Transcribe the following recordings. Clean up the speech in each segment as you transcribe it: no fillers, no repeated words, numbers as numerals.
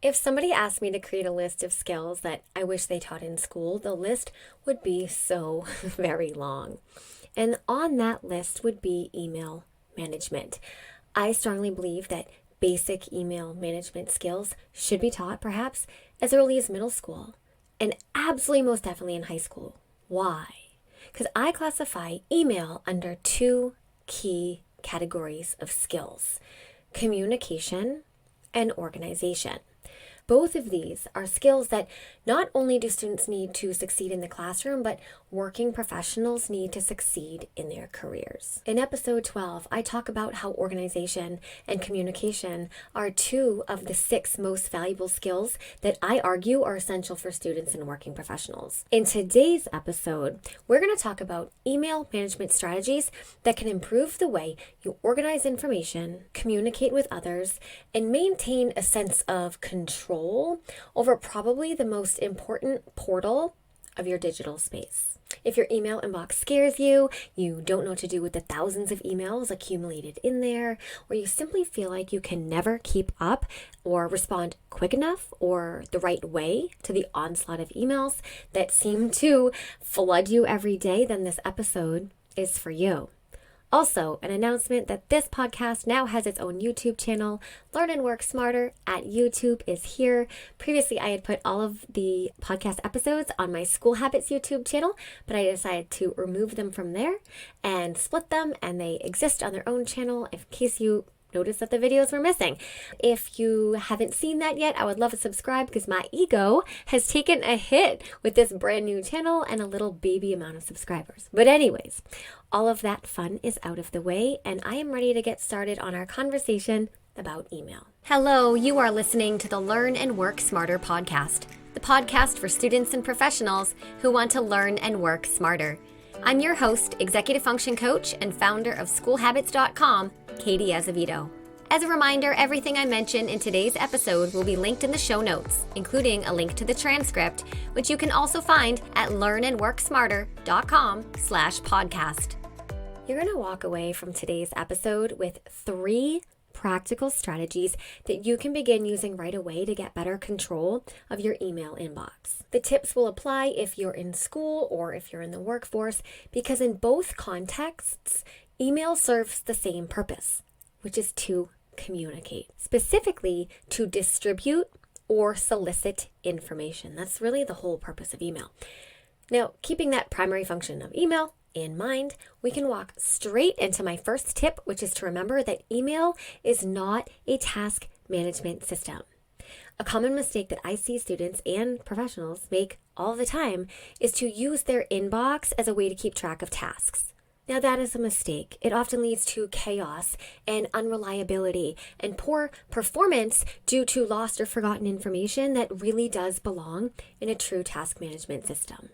If somebody asked me to create a list of skills that I wish they taught in school, the list would be so very long. And on that list would be email management. I strongly believe that basic email management skills should be taught perhaps as early as middle school and absolutely most definitely in high school. Why? Because I classify email under two key categories of skills: communication and organization. Both of these are skills that not only do students need to succeed in the classroom, but working professionals need to succeed in their careers. In episode 12, I talk about how organization and communication are two of the 6 most valuable skills that I argue are essential for students and working professionals. In today's episode, we're going to talk about email management strategies that can improve the way you organize information, communicate with others, and maintain a sense of control over probably the most important portal of your digital space. If your email inbox scares you, you don't know what to do with the thousands of emails accumulated in there, or you simply feel like you can never keep up or respond quick enough or the right way to the onslaught of emails that seem to flood you every day, then this episode is for you. Also, an announcement that this podcast now has its own YouTube channel. Learn and Work Smarter at YouTube is here. Previously, I had put all of the podcast episodes on my School Habits YouTube channel, but I decided to remove them from there and split them, and they exist on their own channel in case you notice that the videos were missing. If you haven't seen that yet, I would love to subscribe because my ego has taken a hit with this brand new channel and a little baby amount of subscribers. But anyways, all of that fun is out of the way, and I am ready to get started on our conversation about email. Hello, you are listening to the Learn and Work Smarter podcast, the podcast for students and professionals who want to learn and work smarter. I'm your host, executive function coach, and founder of schoolhabits.com, Katie Azevedo. As a reminder, everything I mention in today's episode will be linked in the show notes, including a link to the transcript, which you can also find at learnandworksmarter.com/podcast. You're going to walk away from today's episode with 3 practical strategies that you can begin using right away to get better control of your email inbox. The tips will apply if you're in school or if you're in the workforce, because in both contexts, email serves the same purpose, which is to communicate, specifically to distribute or solicit information. That's really the whole purpose of email. Now, keeping that primary function of email in mind, we can walk straight into my first tip, which is to remember that email is not a task management system. A common mistake that I see students and professionals make all the time is to use their inbox as a way to keep track of tasks. Now, that is a mistake. It often leads to chaos and unreliability and poor performance due to lost or forgotten information that really does belong in a true task management system.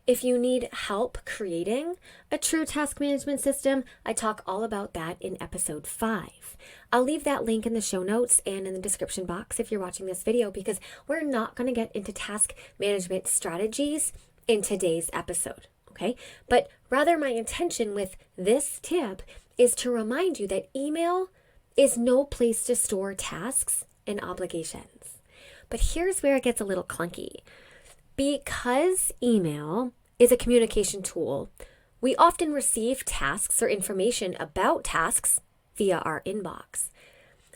If you need help creating a true task management system, I talk all about that in episode 5. I'll leave that link in the show notes and in the description box if you're watching this video, because we're not going to get into task management strategies in today's episode, okay? But rather, my intention with this tip is to remind you that email is no place to store tasks and obligations. But here's where it gets a little clunky. Because email is a communication tool, we often receive tasks or information about tasks via our inbox.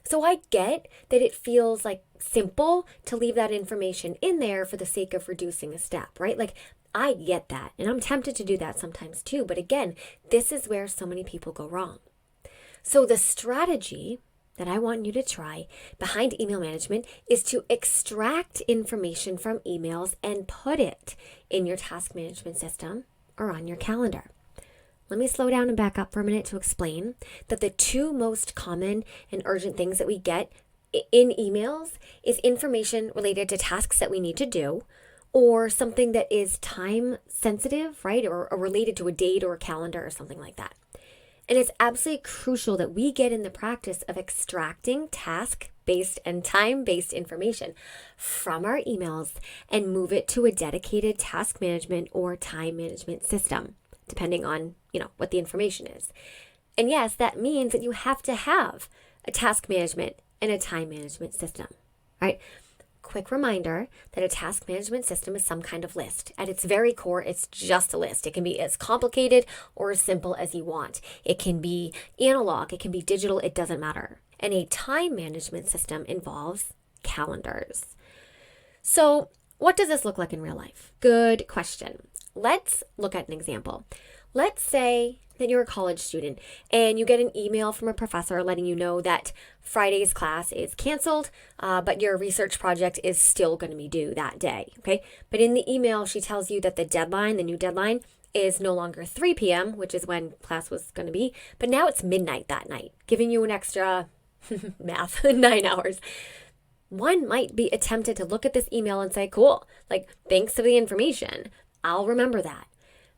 So I get that it feels like simple to leave that information in there for the sake of reducing a step, right? Like, I get that, and I'm tempted to do that sometimes too. But again, this is where so many people go wrong. So the strategy that I want you to try behind email management is to extract information from emails and put it in your task management system or on your calendar. Let me slow down and back up for a minute to explain that the 2 most common and urgent things that we get in emails is information related to tasks that we need to do, or something that is time sensitive, right? Or related to a date or a calendar or something like that. And it's absolutely crucial that we get in the practice of extracting task-based and time-based information from our emails and move it to a dedicated task management or time management system, depending on, what the information is. And yes, that means that you have to have a task management and a time management system, right? quick reminder that a task management system is some kind of list. At its very core, it's just a list. It can be as complicated or as simple as you want. It can be analog, it can be digital, it doesn't matter. And a time management system involves calendars. So, what does this look like in real life? Good question. Let's look at an example. Let's say that you're a college student and you get an email from a professor letting you know that Friday's class is canceled, but your research project is still going to be due that day, okay? But in the email, she tells you that the new deadline, is no longer 3 p.m., which is when class was going to be, but now it's midnight that night, giving you an extra, math, 9 hours. One might be tempted to look at this email and say, cool, like, thanks for the information. I'll remember that.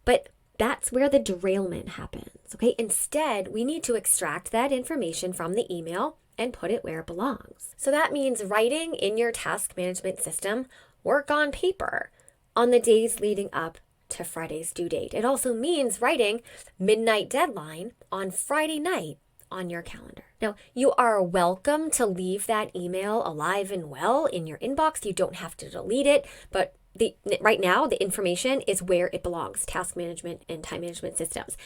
But that's where the derailment happens, okay? Instead, we need to extract that information from the email and put it where it belongs. So that means writing in your task management system, work on paper on the days leading up to Friday's due date. It also means writing midnight deadline on Friday night on your calendar. Now, you are welcome to leave that email alive and well in your inbox. You don't have to delete it, but right now, the information is where it belongs, task management and time management systems.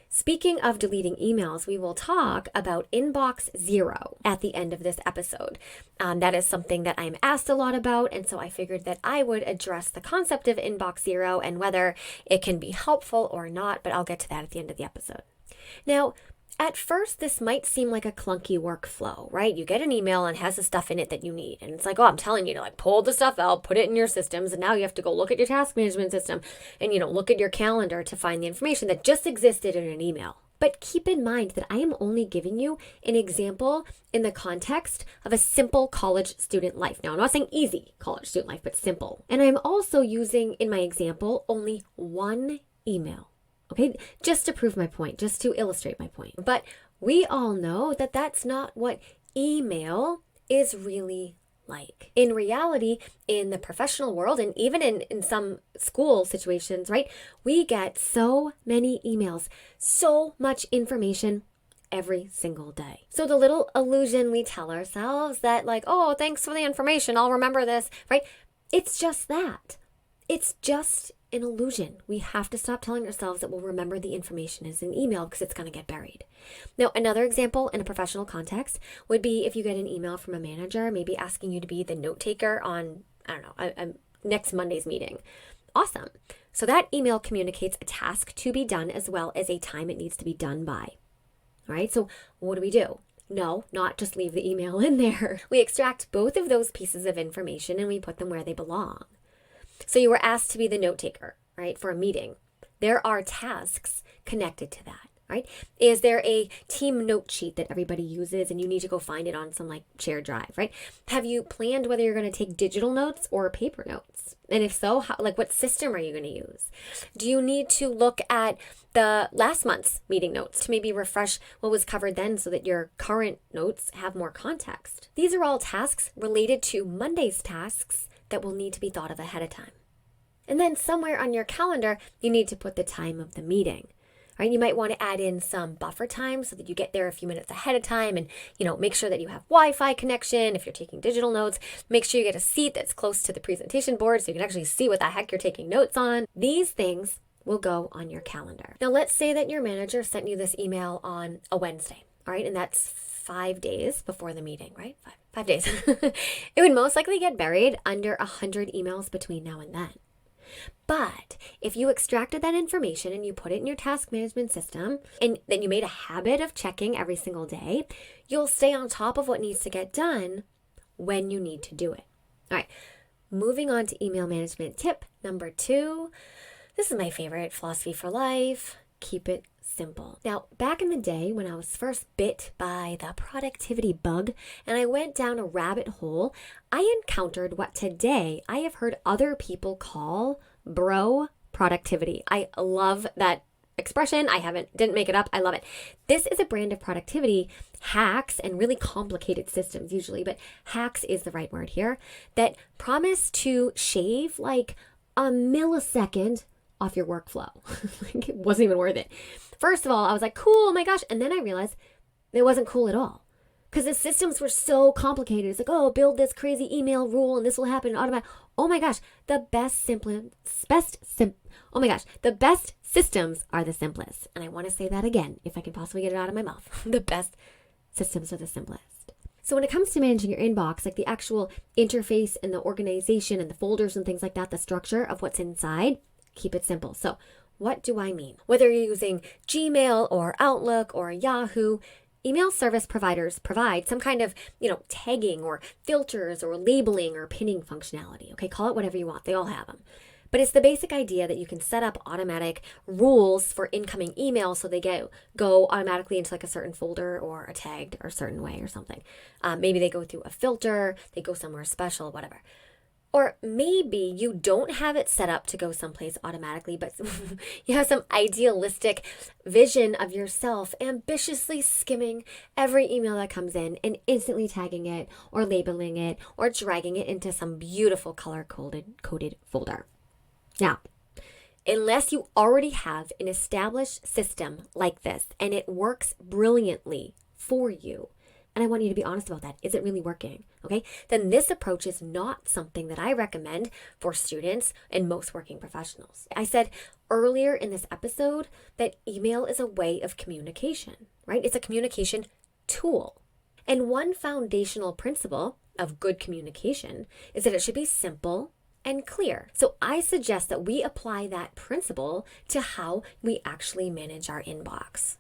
Speaking of deleting emails, we will talk about inbox zero at the end of this episode. That is something that I'm asked a lot about, and so I figured that I would address the concept of inbox zero and whether it can be helpful or not, but I'll get to that at the end of the episode. Now, at first, this might seem like a clunky workflow, right? You get an email and it has the stuff in it that you need. And it's like, oh, I'm telling you to like pull the stuff out, put it in your systems. And now you have to go look at your task management system and, look at your calendar to find the information that just existed in an email. But keep in mind that I am only giving you an example in the context of a simple college student life. Now, I'm not saying easy college student life, but simple. And I'm also using in my example only one email. Okay, just to prove my point, just to illustrate my point. But we all know that that's not what email is really like. In reality, in the professional world, and even in some school situations, right, we get so many emails, so much information every single day. So the little illusion we tell ourselves that like, oh, thanks for the information, I'll remember this, right? It's just that. It's just an illusion. We have to stop telling ourselves that we'll remember the information as an email because it's going to get buried. Now, another example in a professional context would be if you get an email from a manager, maybe asking you to be the note taker on, next Monday's meeting. Awesome. So that email communicates a task to be done as well as a time it needs to be done by. All right. So what do? No, not just leave the email in there. We extract both of those pieces of information and we put them where they belong. So you were asked to be the note taker, right, for a meeting. There are tasks connected to that, right? Is there a team note sheet that everybody uses and you need to go find it on some like shared drive, right? Have you planned whether you're going to take digital notes or paper notes? And if so, what system are you going to use? Do you need to look at the last month's meeting notes to maybe refresh what was covered then so that your current notes have more context? These are all tasks related to Monday's tasks that will need to be thought of ahead of time. And then somewhere on your calendar, you need to put the time of the meeting, right? You might want to add in some buffer time so that you get there a few minutes ahead of time and, make sure that you have Wi-Fi connection. If you're taking digital notes, make sure you get a seat that's close to the presentation board so you can actually see what the heck you're taking notes on. These things will go on your calendar. Now, let's say that your manager sent you this email on a Wednesday, all right? And that's 5 days before the meeting, right? 5 days. It would most likely get buried under 100 emails between now and then. But if you extracted that information and you put it in your task management system and then you made a habit of checking every single day, you'll stay on top of what needs to get done when you need to do it. All right, moving on to email management tip number 2. This is my favorite philosophy for life. Keep it simple. Now, back in the day when I was first bit by the productivity bug and I went down a rabbit hole, I encountered what today I have heard other people call bro productivity. I love that expression. Didn't make it up. I love it. This is a brand of productivity hacks and really complicated systems usually, but hacks is the right word here, that promise to shave like a millisecond off your workflow. It wasn't even worth it. First of all, I was like, cool, oh my gosh. And then I realized it wasn't cool at all because the systems were so complicated. It's like, oh, build this crazy email rule and this will happen automatically. Oh my gosh, the best systems are the simplest. And I want to say that again, if I can possibly get it out of my mouth. The best systems are the simplest. So when it comes to managing your inbox, like the actual interface and the organization and the folders and things like that, the structure of what's inside, keep it simple. So what do I mean? Whether you're using Gmail or Outlook or Yahoo, email service providers provide some kind of, tagging or filters or labeling or pinning functionality. Okay, call it whatever you want. They all have them. But it's the basic idea that you can set up automatic rules for incoming emails so they go automatically into like a certain folder or a tagged or certain way or something. Maybe they go through a filter, they go somewhere special, whatever. Or maybe you don't have it set up to go someplace automatically, but you have some idealistic vision of yourself ambitiously skimming every email that comes in and instantly tagging it or labeling it or dragging it into some beautiful color-coded folder. Now, unless you already have an established system like this and it works brilliantly for you, and I want you to be honest about that. Is it really working? Okay. Then this approach is not something that I recommend for students and most working professionals. I said earlier in this episode that email is a way of communication, right? It's a communication tool. And one foundational principle of good communication is that it should be simple and clear. So I suggest that we apply that principle to how we actually manage our inbox.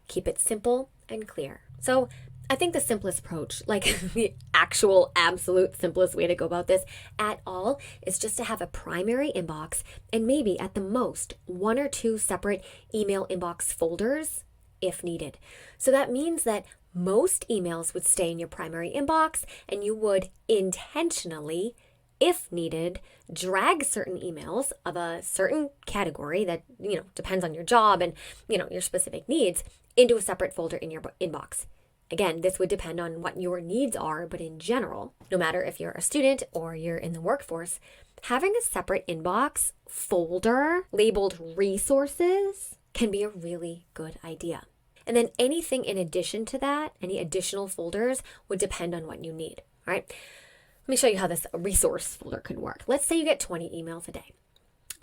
Keep it simple and clear. So I think the simplest approach, like the actual absolute simplest way to go about this at all, is just to have a primary inbox and maybe at the most 1 or 2 separate email inbox folders if needed. So that means that most emails would stay in your primary inbox and you would intentionally, if needed, drag certain emails of a certain category that, depends on your job and, your specific needs into a separate folder in your inbox. Again, this would depend on what your needs are, but in general, no matter if you're a student or you're in the workforce, having a separate inbox folder labeled resources can be a really good idea. And then anything in addition to that, any additional folders would depend on what you need, all right? Let me show you how this resource folder could work. Let's say you get 20 emails a day.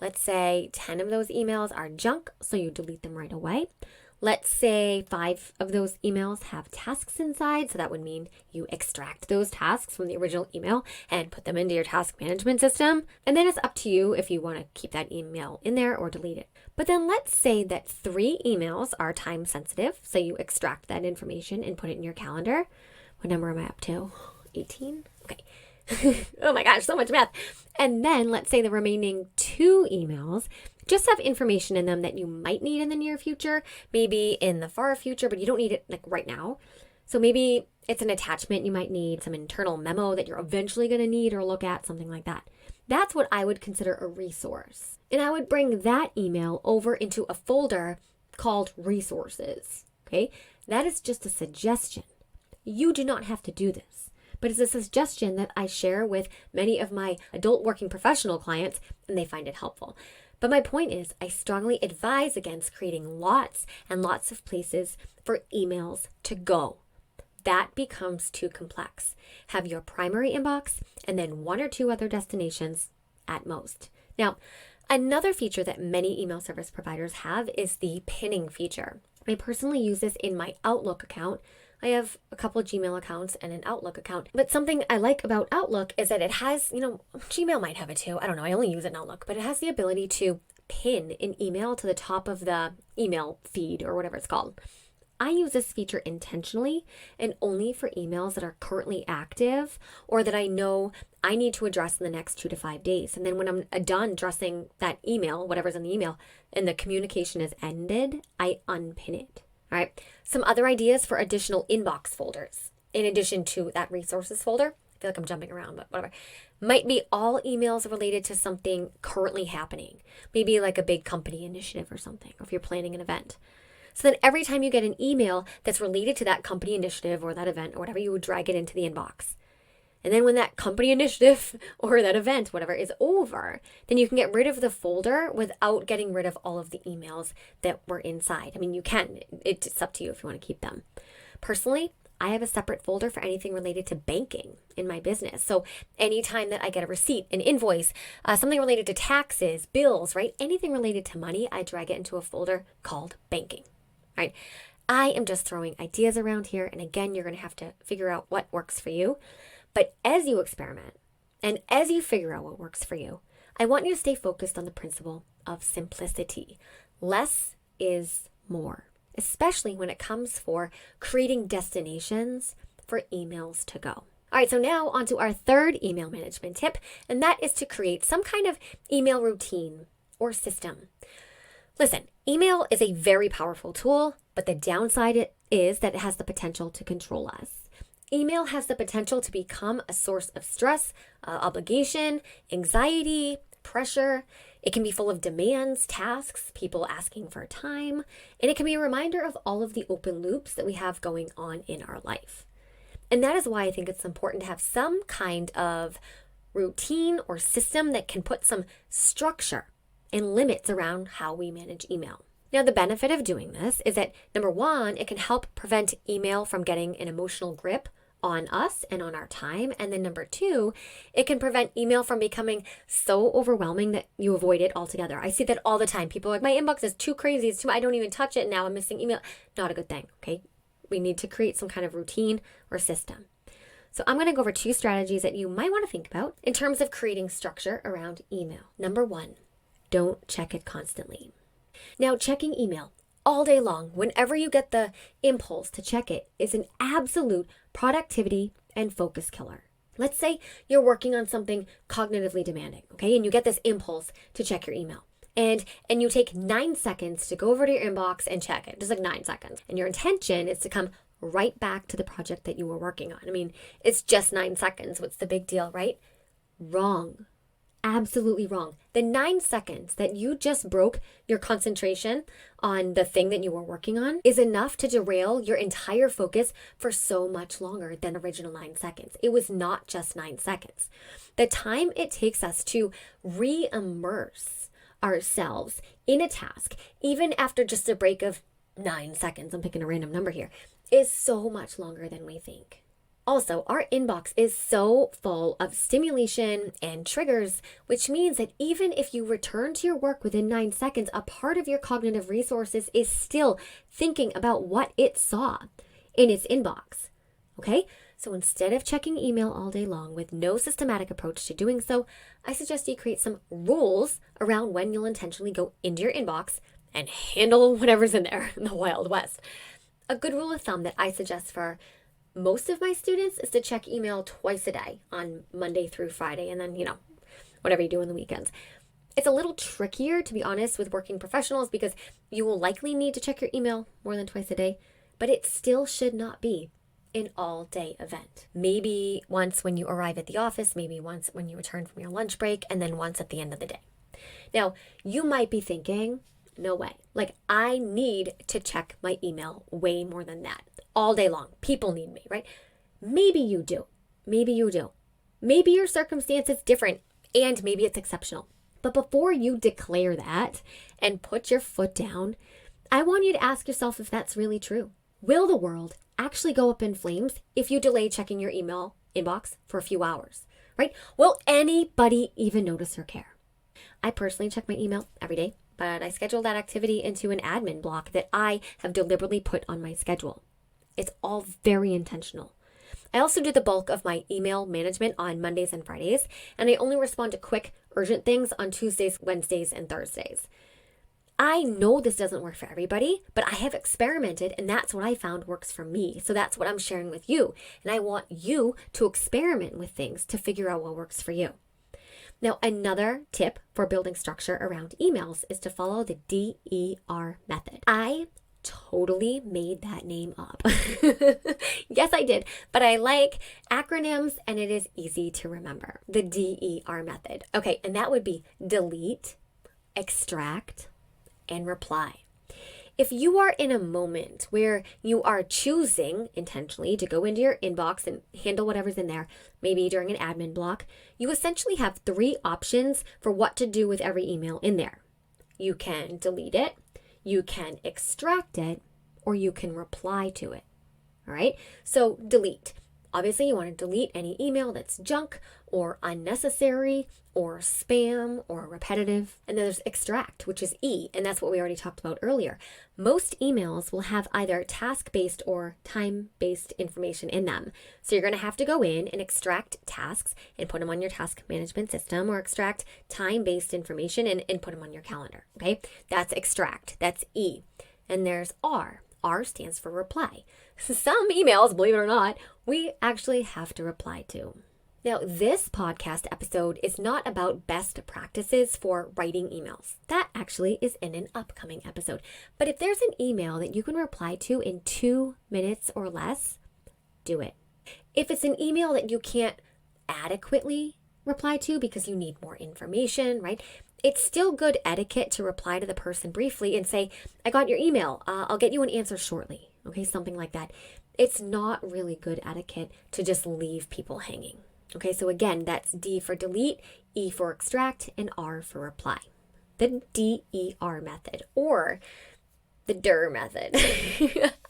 Let's say 10 of those emails are junk, so you delete them right away. Let's say 5 of those emails have tasks inside, so that would mean you extract those tasks from the original email and put them into your task management system. And then it's up to you if you want to keep that email in there or delete it. But then let's say that 3 emails are time sensitive, so you extract that information and put it in your calendar. What number am I up to? 18? Okay. Oh my gosh, so much math. And then let's say the remaining 2 emails just have information in them that you might need in the near future, maybe in the far future, but you don't need it like right now. So maybe it's an attachment you might need, some internal memo that you're eventually going to need or look at, something like that. That's what I would consider a resource. And I would bring that email over into a folder called resources. Okay, that is just a suggestion. You do not have to do this. But it's a suggestion that I share with many of my adult working professional clients, and they find it helpful. But my point is, I strongly advise against creating lots and lots of places for emails to go. That becomes too complex. Have your primary inbox and then 1 or 2 other destinations at most. Now, another feature that many email service providers have is the pinning feature. I personally use this in my Outlook account. I have a couple of Gmail accounts and an Outlook account. But something I like about Outlook is that it has, Gmail might have it too. I don't know. I only use it in Outlook. But it has the ability to pin an email to the top of the email feed or whatever it's called. I use this feature intentionally and only for emails that are currently active or that I know I need to address in the next 2 to 5 days. And then when I'm done addressing that email, whatever's in the email, and the communication is ended, I unpin it. All right. Some other ideas for additional inbox folders, in addition to that resources folder, I feel like I'm jumping around, but whatever, might be all emails related to something currently happening, maybe like a big company initiative or something, or if you're planning an event. So then every time you get an email that's related to that company initiative or that event or whatever, you would drag it into the inbox. And then when that company initiative or that event, whatever, is over, then you can get rid of the folder without getting rid of all of the emails that were inside. I mean, you can. It's up to you if you want to keep them. Personally, I have a separate folder for anything related to banking in my business. So anytime that I get a receipt, an invoice, something related to taxes, bills, right? Anything related to money, I drag it into a folder called banking, right? I am just throwing ideas around here. And again, you're going to have to figure out what works for you. But as you experiment and as you figure out what works for you, I want you to stay focused on the principle of simplicity. Less is more, especially when it comes for creating destinations for emails to go. All right, so now on to our third email management tip, and that is to create some kind of email routine or system. Listen, email is a very powerful tool, but the downside is that it has the potential to control us. Email has the potential to become a source of stress, obligation, anxiety, pressure. It can be full of demands, tasks, people asking for time, and it can be a reminder of all of the open loops that we have going on in our life. And that is why I think it's important to have some kind of routine or system that can put some structure and limits around how we manage email. Now, the benefit of doing this is that, number one, it can help prevent email from getting an emotional grip on us and on our time. And then number two, it can prevent email from becoming so overwhelming that you avoid it altogether. I see that all the time. People are like, my inbox is too crazy. It's too much. I don't even touch it now. I'm missing email. Not a good thing, okay? We need to create some kind of routine or system. So I'm going to go over 2 strategies that you might want to think about in terms of creating structure around email. Number 1, don't check it constantly. Now, checking email all day long, whenever you get the impulse to check it, is an absolute productivity and focus killer. Let's say you're working on something cognitively demanding, okay? And you get this impulse to check your email. And you take 9 seconds to go over to your inbox and check it, just like 9 seconds. And your intention is to come right back to the project that you were working on. I mean, it's just 9 seconds. What's the big deal, right? Wrong. Absolutely wrong. The 9 seconds that you just broke your concentration on the thing that you were working on is enough to derail your entire focus for so much longer than the original 9 seconds. It was not just 9 seconds. The time it takes us to re-immerse ourselves in a task, even after just a break of 9 seconds, I'm picking a random number here, is so much longer than we think. Also, our inbox is so full of stimulation and triggers, which means that even if you return to your work within 9 seconds, a part of your cognitive resources is still thinking about what it saw in its inbox. Okay? So instead of checking email all day long with no systematic approach to doing so, I suggest you create some rules around when you'll intentionally go into your inbox and handle whatever's in there in the Wild West. A good rule of thumb that I suggest for most of my students is to check email twice a day on Monday through Friday, and then, whatever you do on the weekends. It's a little trickier, to be honest, with working professionals because you will likely need to check your email more than twice a day, but it still should not be an all-day event. Maybe once when you arrive at the office, maybe once when you return from your lunch break, and then once at the end of the day. Now, you might be thinking, no way. Like, I need to check my email way more than that. All day long. People need me, right? Maybe you do. Maybe you do. Maybe your circumstance is different and maybe it's exceptional. But before you declare that and put your foot down, I want you to ask yourself if that's really true. Will the world actually go up in flames if you delay checking your email inbox for a few hours, right? Will anybody even notice or care? I personally check my email every day, but I schedule that activity into an admin block that I have deliberately put on my schedule. It's all very intentional. I also do the bulk of my email management on Mondays and Fridays, and I only respond to quick, urgent things on Tuesdays, Wednesdays, and Thursdays. I know this doesn't work for everybody, but I have experimented, and that's what I found works for me. So that's what I'm sharing with you, and I want you to experiment with things to figure out what works for you. Now, another tip for building structure around emails is to follow the DER method. I totally made that name up. Yes, I did, but I like acronyms and it is easy to remember. The DER method. Okay, and that would be delete, extract, and reply. If you are in a moment where you are choosing intentionally to go into your inbox and handle whatever's in there, maybe during an admin block, you essentially have 3 options for what to do with every email in there. You can delete it, you can extract it, or you can reply to it, All right. So delete. Obviously, you want to delete any email that's junk or unnecessary or spam or repetitive. And then there's extract, which is E, and that's what we already talked about earlier. Most emails will have either task-based or time-based information in them. So you're going to have to go in and extract tasks and put them on your task management system, or extract time-based information and put them on your calendar. Okay, that's extract. That's E. And there's R. R stands for reply. Some emails, believe it or not, we actually have to reply to. Now, this podcast episode is not about best practices for writing emails. That actually is in an upcoming episode. But if there's an email that you can reply to in 2 minutes or less, do it. If it's an email that you can't adequately reply to because you need more information, right? It's still good etiquette to reply to the person briefly and say, I got your email. I'll get you an answer shortly. Okay, something like that. It's not really good etiquette to just leave people hanging. Okay, so again, that's D for delete, E for extract, and R for reply. The DER method, or the DER method.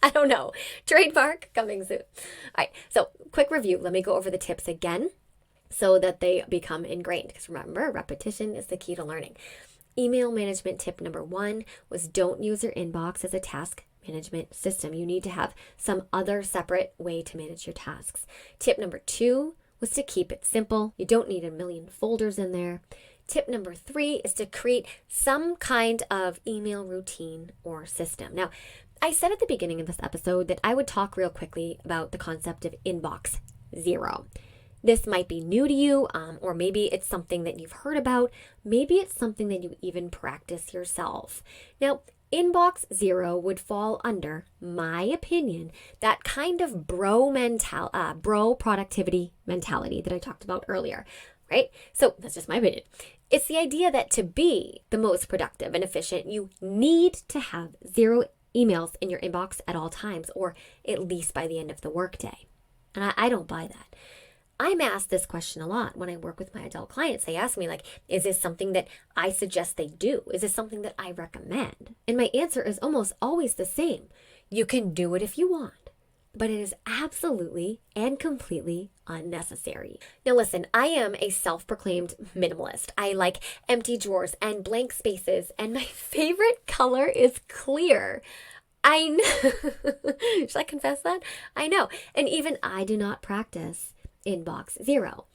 I don't know. Trademark coming soon. All right, so quick review. Let me go over the tips again so that they become ingrained. Because remember, repetition is the key to learning. Email management tip number 1 was don't use your inbox as a task management system. You need to have some other separate way to manage your tasks. Tip number 2 was to keep it simple. You don't need a million folders in there. Tip number 3 is to create some kind of email routine or system. Now, I said at the beginning of this episode that I would talk real quickly about the concept of inbox zero. This might be new to you, or maybe it's something that you've heard about. Maybe it's something that you even practice yourself. Now, inbox zero would fall under, my opinion, that kind of bro productivity mentality that I talked about earlier, right? So that's just my opinion. It's the idea that to be the most productive and efficient, you need to have 0 emails in your inbox at all times, or at least by the end of the workday. And I don't buy that. I'm asked this question a lot when I work with my adult clients. They ask me, like, is this something that I suggest they do? Is this something that I recommend? And my answer is almost always the same. You can do it if you want, but it is absolutely and completely unnecessary. Now listen, I am a self-proclaimed minimalist. I like empty drawers and blank spaces, and my favorite color is clear. I know. Should I confess that? I know. And even I do not practice inbox zero.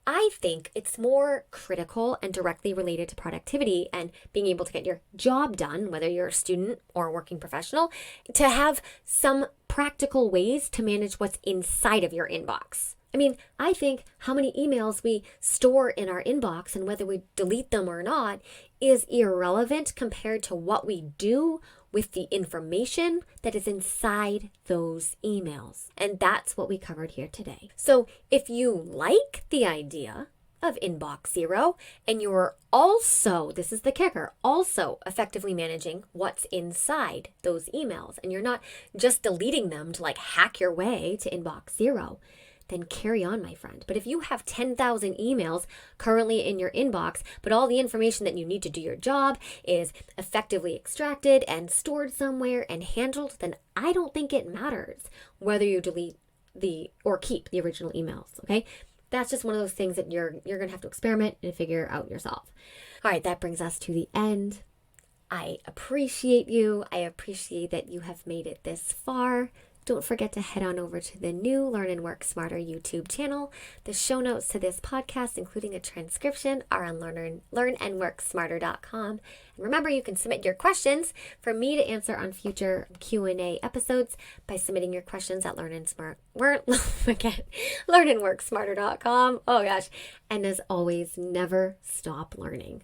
I think it's more critical and directly related to productivity and being able to get your job done, whether you're a student or a working professional, to have some practical ways to manage what's inside of your inbox. I mean, I think how many emails we store in our inbox and whether we delete them or not is irrelevant compared to what we do with the information that is inside those emails. And that's what we covered here today. So if you like the idea of inbox zero and you're also, this is the kicker, also effectively managing what's inside those emails, and you're not just deleting them to like hack your way to inbox zero, then carry on, my friend. But if you have 10,000 emails currently in your inbox, but all the information that you need to do your job is effectively extracted and stored somewhere and handled, then I don't think it matters whether you delete or keep the original emails, okay? That's just one of those things that you're going to have to experiment and figure out yourself. All right, that brings us to the end. I appreciate you. I appreciate that you have made it this far. Don't forget to head on over to the new Learn and Work Smarter YouTube channel. The show notes to this podcast, including a transcription, are on learnandworksmarter.com. And remember, you can submit your questions for me to answer on future Q&A episodes by submitting your questions at learnandworksmarter.com. Oh gosh. And as always, never stop learning.